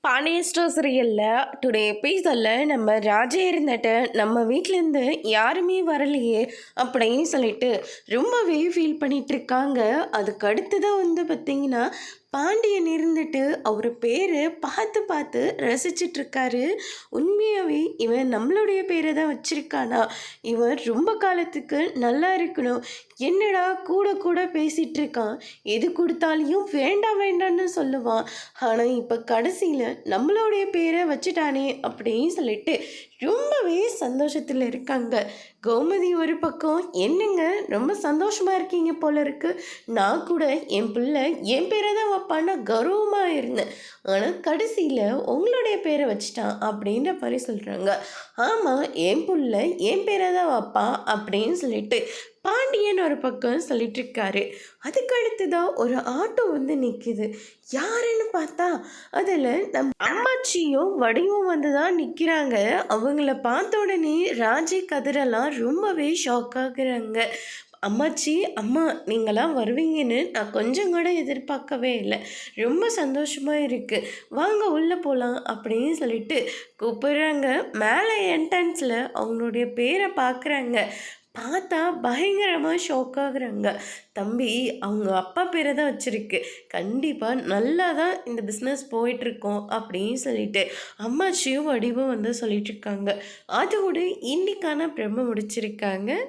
Pandian store சீரியலில் today எபிசோடில் நம்ம ராஜா இருந்துட்டு நம்ம வீட்டிலேருந்து யாருமே வரலையே அப்படின்னு சொல்லிட்டு ரொம்பவே ஃபீல் பண்ணிட்டு இருக்காங்க. அதுக்கு அடுத்ததான் பார்த்திங்கன்னா பாண்டியன் இருந்துட்டு அவர் பேரை பார்த்து பார்த்து ரசிச்சிட்ருக்காரு. உண்மையாகவே இவன் நம்மளுடைய பேரை தான் வச்சிருக்கானா, இவன் ரொம்ப காலத்துக்கு நல்லா இருக்கணும், என்னடா கூட கூட பேசிகிட்டு இருக்கான், எது கொடுத்தாலையும் வேண்டாம் வேண்டாம்னு சொல்லுவான், ஆனால் இப்போ கடைசியில் நம்மளுடைய பேரை வச்சுட்டானே அப்படின்னு சொல்லிட்டு ரொம்பவே சந்தோஷத்தில் இருக்காங்க. கோமதி ஒரு பக்கம், என்னங்க ரொம்ப சந்தோஷமாக இருக்கீங்க போல இருக்கு, நான் கூட என் பிள்ளை என் பேரை தான் வைப்பான்னு கௌரவமாக இருந்தேன், ஆனால் கடைசியில் உங்களுடைய பேரை வச்சுட்டான் அப்படின்ற மாதிரி சொல்கிறாங்க. ஆமாம், என் பிள்ளை என் பேரை தான் வைப்பான் அப்படின்னு சொல்லிட்டு பாண்டியன் ஒரு பக்கம் சொல்லிட்டு இருக்காரு. அதுக்கு அடுத்துதான் ஒரு ஆட்டோ நிற்கிது. யாருன்னு பார்த்தா அதில் நம்ம அம்மாச்சியும் வடிவும் தான் நிற்கிறாங்க. அவங்கள பார்த்த உடனே ராஜி கதிரெல்லாம் ரொம்பவே ஷாக் ஆகுறாங்க. அம்மாச்சி, அம்மா நீங்களாம் வருவீங்கன்னு நான் கொஞ்சம் கூட எதிர்பார்க்கவே இல்லை, ரொம்ப சந்தோஷமாக இருக்குது, வாங்க உள்ளே போகலாம் அப்படின்னு சொல்லிட்டு கூப்பிடுறாங்க. மேலே என்ட்ரன்ஸில் அவங்களுடைய பேரை பார்க்குறாங்க. பார்த்தா பயங்கரமாக ஷாக் ஆகுறாங்க. தம்பி, அவங்க அப்பா பேரை தான் வச்சுருக்கு, கண்டிப்பாக நல்லா தான் இந்த பிஸ்னஸ் போயிட்டுருக்கோம் அப்படின்னு சொல்லிட்டு அம்மாச்சியும் வடிவும் சொல்லிட்டு இருக்காங்க. அதோடு இன்னைக்கான பிரம்ம முடிச்சிருக்காங்க.